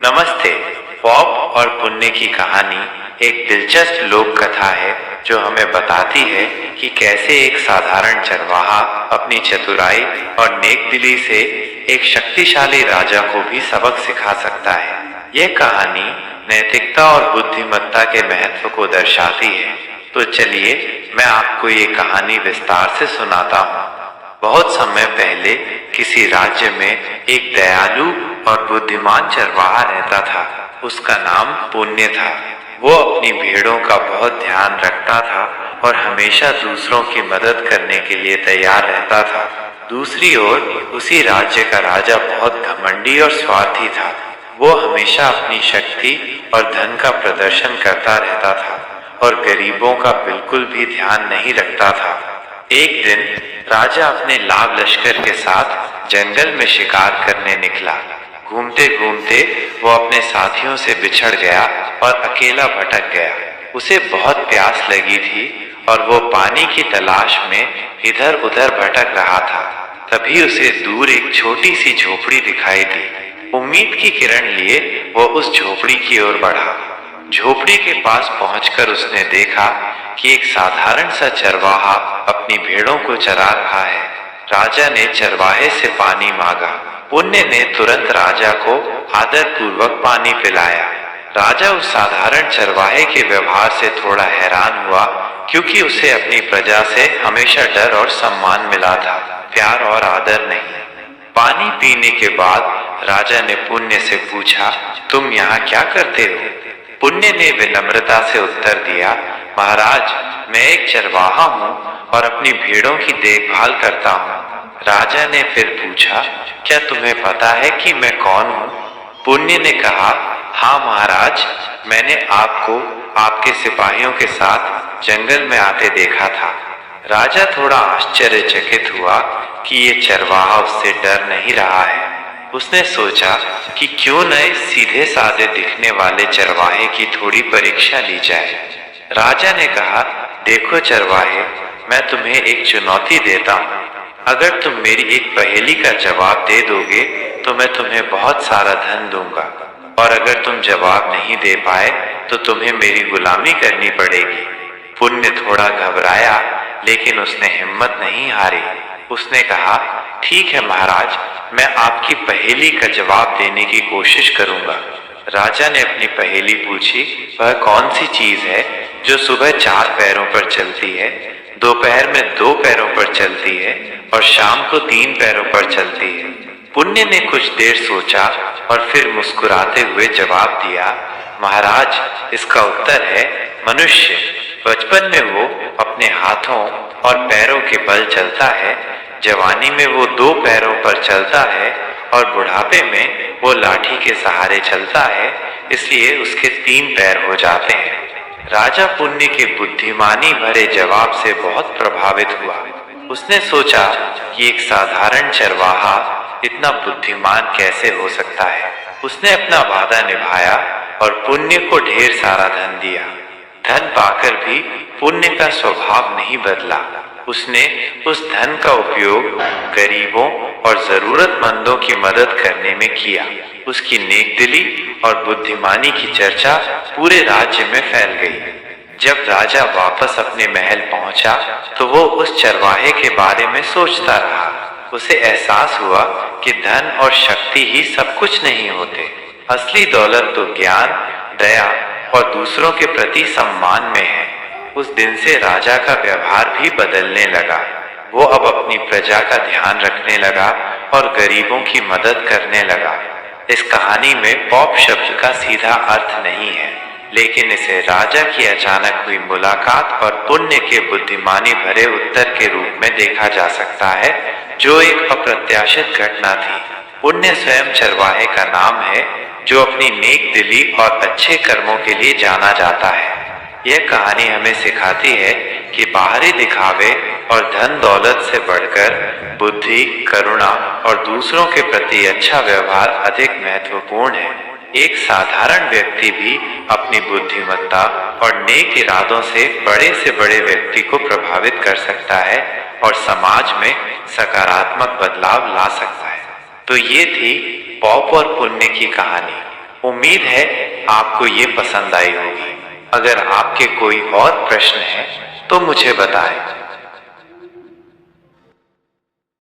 नमस्ते। पाप और पुण्य की कहानी एक दिलचस्प लोक कथा है जो हमें बताती है कि कैसे एक साधारण चरवाहा अपनी चतुराई और नेकदिली से एक शक्तिशाली राजा को भी सबक सिखा सकता है। यह कहानी नैतिकता और बुद्धिमत्ता के महत्व को दर्शाती है। तो चलिए मैं आपको ये कहानी विस्तार से सुनाता हूँ। बहुत समय पहले किसी राज्य में एक दयालु और बुद्धिमान चरवाहा रहता था। उसका नाम पुण्य था। वो अपनी भेड़ों का बहुत ध्यान रखता था और हमेशा दूसरों की मदद करने के लिए तैयार रहता था। दूसरी ओर उसी राज्य का राजा बहुत घमंडी और स्वार्थी था। वो हमेशा अपनी शक्ति और धन का प्रदर्शन करता रहता था और गरीबों का बिल्कुल भी ध्यान नहीं रखता था। एक दिन राजा अपने लाभ लश्कर के साथ जंगल में शिकार करने निकला। घूमते घूमते वो अपने साथियों से बिछड़ गया और अकेला भटक गया। उसे बहुत प्यास लगी थी और वो पानी की तलाश में इधर उधर भटक रहा था। तभी उसे दूर एक छोटी सी झोपड़ी दिखाई दी। उम्मीद की किरण लिए वो उस झोपड़ी की ओर बढ़ा। झोपड़ी के पास पहुंचकर उसने देखा कि एक साधारण सा चरवाहा अपनी भेड़ों को चरा रहा है। राजा ने चरवाहे से पानी मांगा। पुण्य ने तुरंत राजा को आदरपूर्वक पानी पिलाया। राजा उस साधारण चरवाहे के व्यवहार से थोड़ा हैरान हुआ, क्योंकि उसे अपनी प्रजा से हमेशा डर और सम्मान मिला था, प्यार और आदर नहीं। पानी पीने के बाद राजा ने पुण्य से पूछा, तुम यहाँ क्या करते हो? पुण्य ने विनम्रता से उत्तर दिया, महाराज, मैं एक चरवाहा हूँ और अपनी भेड़ों की देखभाल करता हूँ। राजा ने फिर पूछा, क्या तुम्हें पता है कि मैं कौन हूँ? पुण्य ने कहा, हाँ महाराज, मैंने आपको आपके सिपाहियों के साथ जंगल में आते देखा था। राजा थोड़ा आश्चर्यचकित हुआ कि ये चरवाहा उससे डर नहीं रहा है। उसने सोचा कि क्यों न इस सीधे साधे दिखने वाले चरवाहे की थोड़ी परीक्षा ली जाए। राजा ने कहा, देखो चरवाहे, मैं तुम्हें एक चुनौती देता हूँ। अगर तुम मेरी एक पहेली का जवाब दे दोगे तो मैं तुम्हें बहुत सारा धन दूंगा, और अगर तुम जवाब नहीं दे पाए तो तुम्हें मेरी गुलामी करनी पड़ेगी। पुण्य थोड़ा घबराया, लेकिन उसने हिम्मत नहीं हारी। उसने कहा, ठीक है महाराज, मैं आपकी पहेली का जवाब देने की कोशिश करूंगा। राजा ने अपनी पहेली पूछी, वह कौन सी चीज है जो सुबह 4 पैरों पर चलती है, दोपहर में 2 पैरों पर चलती है और शाम को 3 पैरों पर चलती है? पुण्य ने कुछ देर सोचा और फिर मुस्कुराते हुए जवाब दिया, महाराज, इसका उत्तर है मनुष्य। बचपन में वो अपने हाथों और पैरों के बल चलता है, जवानी में वो 2 पैरों पर चलता है और बुढ़ापे में वो लाठी के सहारे चलता है, इसलिए उसके 3 पैर हो जाते हैं। राजा पुण्य के बुद्धिमानी भरे जवाब से बहुत प्रभावित हुआ। उसने सोचा कि एक साधारण चरवाहा इतना बुद्धिमान कैसे हो सकता है। उसने अपना वादा निभाया और पुण्य को ढेर सारा धन दिया। धन पाकर भी पुण्य का स्वभाव नहीं बदला। उसने उस धन का उपयोग गरीबों और जरूरतमंदों की मदद करने में किया। उसकी नेकदिली और बुद्धिमानी की चर्चा पूरे राज्य में फैल गई। जब राजा वापस अपने महल पहुंचा तो वो उस चरवाहे के बारे में सोचता रहा। उसे एहसास हुआ कि धन और शक्ति ही सब कुछ नहीं होते। असली दौलत तो ज्ञान, दया और दूसरों के प्रति सम्मान में है। उस दिन से राजा का व्यवहार भी बदलने लगा। वो अब अपनी प्रजा का ध्यान रखने लगा और गरीबों की मदद करने लगा। इस कहानी में पॉप शब्द का सीधा अर्थ नहीं है, लेकिन इसे राजा की अचानक हुई मुलाकात और पुण्य के बुद्धिमानी भरे उत्तर के रूप में देखा जा सकता है, जो एक अप्रत्याशित घटना थी। पुण्य स्वयं चरवाहे का नाम है, जो अपनी नेक दिली और अच्छे कर्मों के लिए जाना जाता है। यह कहानी हमें सिखाती है कि बाहरी दिखावे और धन दौलत से बढ़कर बुद्धि, करुणा और दूसरों के प्रति अच्छा व्यवहार अधिक महत्वपूर्ण है। एक साधारण व्यक्ति भी अपनी बुद्धिमत्ता और नेक इरादों से बड़े व्यक्ति को प्रभावित कर सकता है और समाज में सकारात्मक बदलाव ला सकता है। तो ये थी पॉप और पुण्य की कहानी। उम्मीद है आपको ये पसंद आई होगी। अगर आपके कोई और प्रश्न है तो मुझे बताएं।